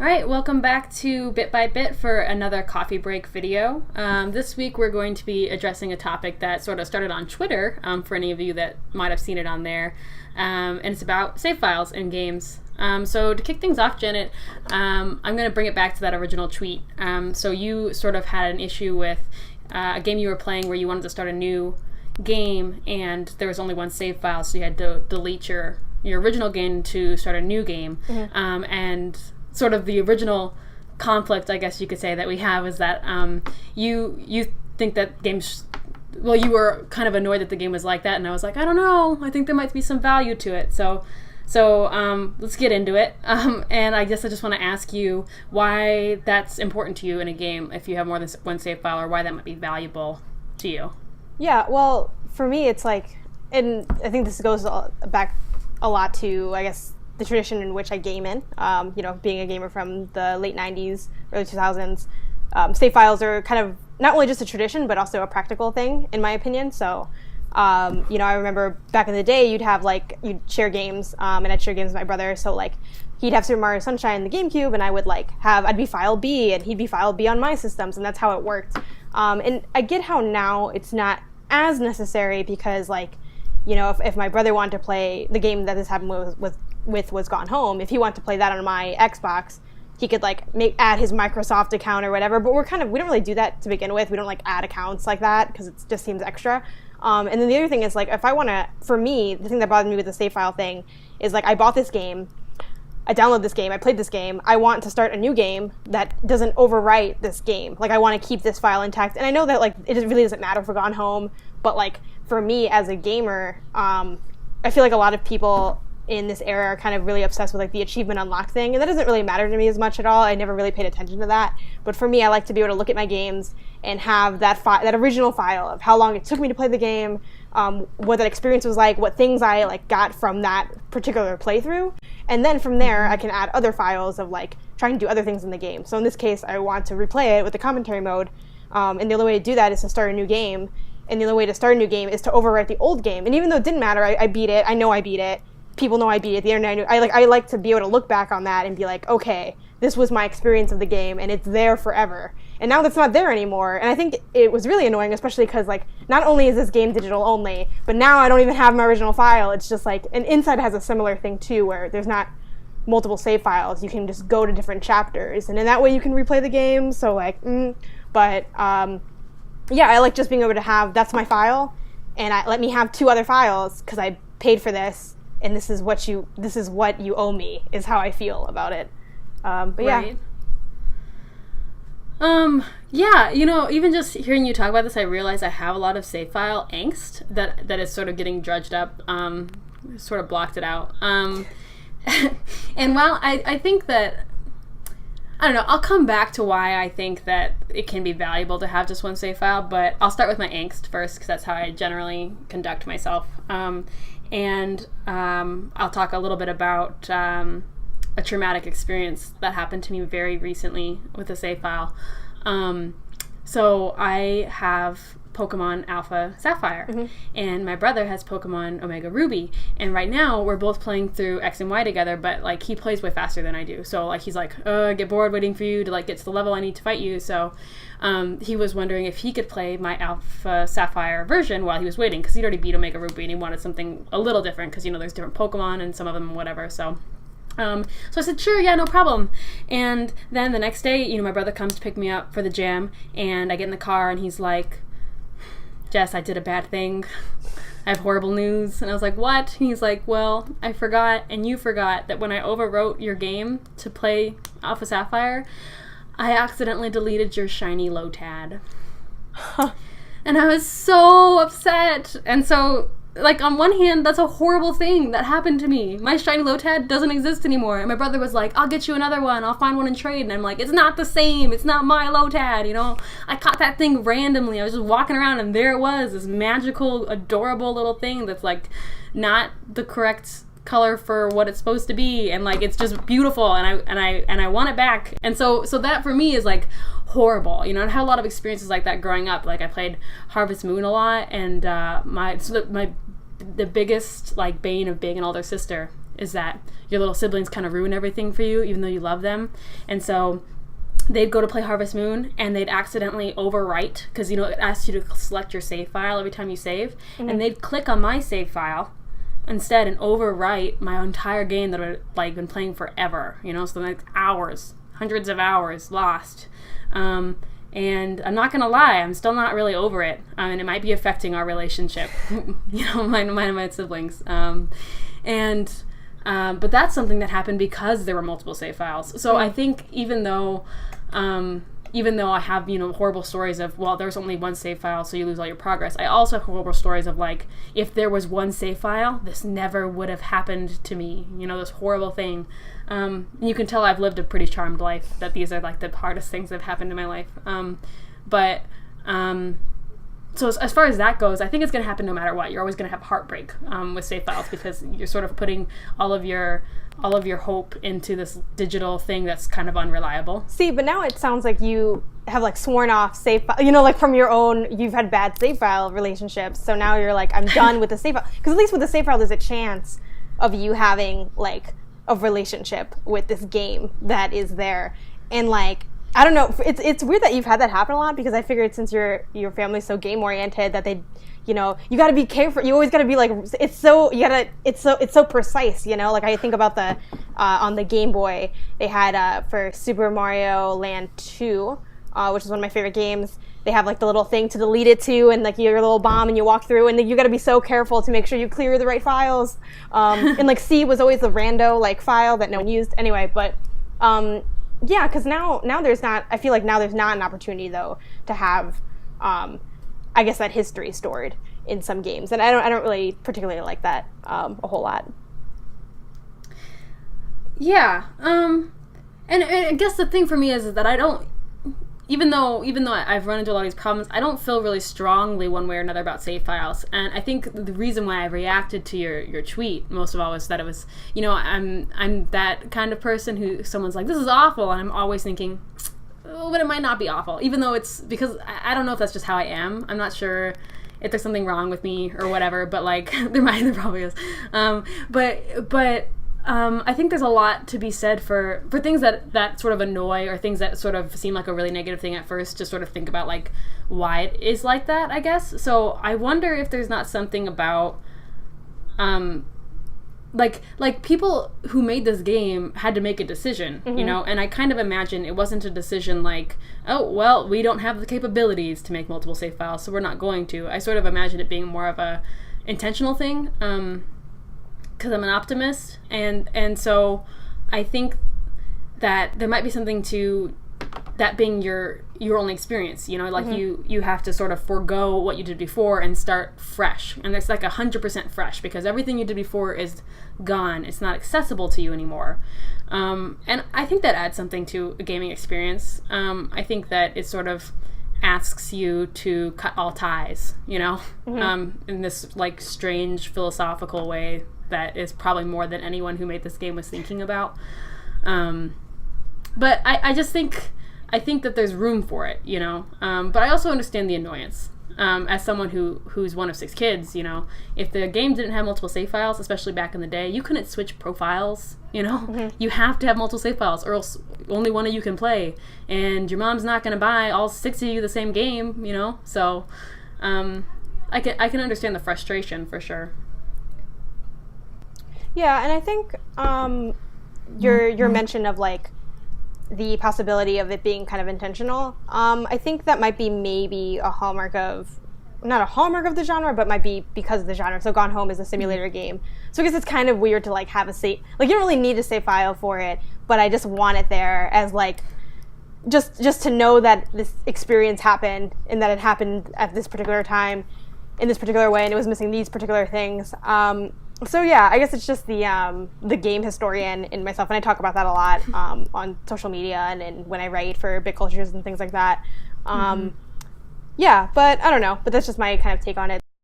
All right, welcome back to Bit by Bit for another coffee break video. This week we're going to be addressing a topic that sort of started on Twitter, for any of you that might have seen it on there, and it's about save files in games. So to kick things off, Janet, I'm going to bring it back to that original tweet. So you sort of had an issue with a game you were playing where you wanted to start a new game and there was only one save file, so you had to delete your original game to start a new game. Mm-hmm. And sort of the original conflict, I guess you could say, that we have is that you think that games, well, you were kind of annoyed that the game was like that, and I was like, I don't know, I think there might be some value to it. So let's get into it. And I guess I just want to ask you why that's important to you in a game if you have more than one save file, or why that might be valuable to you. Yeah, well, for me, it's like, and I think this goes back a lot to, I guess, the tradition in which I game in. Being a gamer from the late 90s, early 2000s, save files are kind of not only just a tradition, but also a practical thing, in my opinion. So, I remember back in the day, you'd share games, and I'd share games with my brother. So, he'd have Super Mario Sunshine in the GameCube, and I would, I'd be file B, and he'd be file B on my systems, and that's how it worked. And I get how now it's not as necessary because, if my brother wanted to play the game that this happened with was Gone Home, if he wanted to play that on my Xbox, he could add his Microsoft account or whatever. But we don't really do that to begin with. We don't add accounts like that because it just seems extra. And then the other thing is if I want to, for me, the thing that bothered me with the save file thing is I bought this game, I downloaded this game, I played this game, I want to start a new game that doesn't overwrite this game. I want to keep this file intact. And I know that it really doesn't matter for Gone Home, but for me as a gamer, I feel like a lot of people in this era are kind of really obsessed with the achievement unlock thing, and that doesn't really matter to me as much at all. I never really paid attention to that. But for me, I like to be able to look at my games and have that original file of how long it took me to play the game, what that experience was like, what things I got from that particular playthrough, and then from there I can add other files of trying to do other things in the game. So in this case, I want to replay it with the commentary mode, and the only way to do that is to start a new game. And the only way to start a new game is to overwrite the old game. And even though it didn't matter, I beat it. I know I beat it. People know I beat it. The internet knew. I like to be able to look back on that and be okay, this was my experience of the game, and it's there forever. And now that's not there anymore. And I think it was really annoying, especially because not only is this game digital only, but now I don't even have my original file. It's just and Inside has a similar thing too, where there's not multiple save files. You can just go to different chapters, and in that way you can replay the game. So yeah, I like just being able to have, that's my file, and let me have two other files because I paid for this, and this is what you owe me, is how I feel about it. Right. Yeah, even just hearing you talk about this, I realize I have a lot of save file angst that is sort of getting drudged up, sort of blocked it out. And while I think that, I don't know, I'll come back to why I think that it can be valuable to have just one save file, but I'll start with my angst first because that's how I generally conduct myself. And I'll talk a little bit about a traumatic experience that happened to me very recently with a save file. So I have Pokemon Alpha Sapphire, mm-hmm. and my brother has Pokemon Omega Ruby, and right now we're both playing through X and Y together, but he plays way faster than I do, so he's I get bored waiting for you to get to the level I need to fight you, so he was wondering if he could play my Alpha Sapphire version while he was waiting, because he'd already beat Omega Ruby and he wanted something a little different, because there's different Pokemon and some of them whatever, so I said, sure, yeah, no problem. And then the next day, my brother comes to pick me up for the jam, and I get in the car, and he's like, Jess, I did a bad thing. I have horrible news. And I was like, what? And he's like, well, I forgot, and you forgot, that when I overwrote your game to play Alpha Sapphire, I accidentally deleted your shiny Lotad. And I was so upset. And so, on one hand, that's a horrible thing that happened to me. My shiny Lotad doesn't exist anymore. And my brother was like, I'll get you another one. I'll find one and trade. And I'm like, it's not the same. It's not my Lotad, I caught that thing randomly. I was just walking around and there it was, this magical, adorable little thing that's not the correct color for what it's supposed to be, and it's just beautiful, and I want it back. And so that for me is horrible. I had a lot of experiences like that growing up. I played Harvest Moon a lot, and the biggest bane of being an older sister is that your little siblings kind of ruin everything for you, even though you love them. And so they'd go to play Harvest Moon, and they'd accidentally overwrite, because, it asks you to select your save file every time you save, and they'd click on my save file instead and overwrite my entire game that I'd, like, been playing forever, so like hours, hundreds of hours lost. And I'm not going to lie, I'm still not really over it, and it might be affecting our relationship, mine and my siblings. But that's something that happened because there were multiple save files. So I think even though I have, horrible stories of, well, there's only one save file, so you lose all your progress, I also have horrible stories of, like, if there was one save file, this never would have happened to me, this horrible thing. You can tell I've lived a pretty charmed life, that these are, like, the hardest things that have happened in my life. So as far as that goes, I think it's going to happen no matter what. You're always going to have heartbreak with save files, because you're sort of putting all of your hope into this digital thing that's kind of unreliable. See, but now it sounds like you have, like, sworn off save file, like, from your own, you've had bad save file relationships, so now you're like, I'm done with the save file. Because at least with the save file, there's a chance of you having, like, a relationship with this game that is there. And, like, I don't know, it's weird that you've had that happen a lot, because I figured since your family's so game oriented that they, you got to be careful. You always got to be like, it's so precise, like I think about the on the Game Boy they had for Super Mario Land 2, which is one of my favorite games. They have, like, the little thing to delete it to, and, like, your little bomb, and you walk through, and then you got to be so careful to make sure you clear the right files. And, like, C was always the rando, like, file that no one used anyway, but yeah, because now there's not, I feel like now there's not an opportunity, though, to have, I guess, that history stored in some games. And I don't really particularly like that a whole lot. Yeah. And I guess the thing for me is that I don't, even though I've run into a lot of these problems, I don't feel really strongly one way or another about save files. And I think the reason why I reacted to your tweet most of all was that it was, I'm that kind of person who someone's like, this is awful, and I'm always thinking, oh, but it might not be awful, even though it's, because I don't know if that's just how I am. I'm not sure if there's something wrong with me or whatever, but, like, there probably is. I think there's a lot to be said for things that sort of annoy, or things that sort of seem like a really negative thing at first, to sort of think about, like, why it is like that, I guess. So I wonder if there's not something about, like people who made this game had to make a decision, and I kind of imagine it wasn't a decision like, oh, well, we don't have the capabilities to make multiple save files, so we're not going to. I sort of imagine it being more of a intentional thing, because I'm an optimist, and so I think that there might be something to that being your only experience, like you have to sort of forego what you did before and start fresh, and it's like 100% fresh, because everything you did before is gone. It's not accessible to you anymore, and I think that adds something to a gaming experience. I think that it sort of asks you to cut all ties, in this, like, strange philosophical way that is probably more than anyone who made this game was thinking about. But I just think that there's room for it, but I also understand the annoyance. As someone who's one of 6 kids, if the game didn't have multiple save files, especially back in the day, you couldn't switch profiles, You have to have multiple save files, or else only one of you can play, and your mom's not going to buy all 6 of you the same game, So I can understand the frustration for sure. Yeah, and I think your mention of, like, the possibility of it being kind of intentional, I think that might be maybe a hallmark of, not a hallmark of the genre, but might be because of the genre. So Gone Home is a simulator game. So I guess it's kind of weird to, like, have a save, like, you don't really need a save file for it, but I just want it there as, like, just to know that this experience happened, and that it happened at this particular time, in this particular way, and it was missing these particular things. So yeah, I guess it's just the game historian in myself, and I talk about that a lot on social media and when I write for Bit Cultures and things like that. Yeah, but I don't know. But that's just my kind of take on it.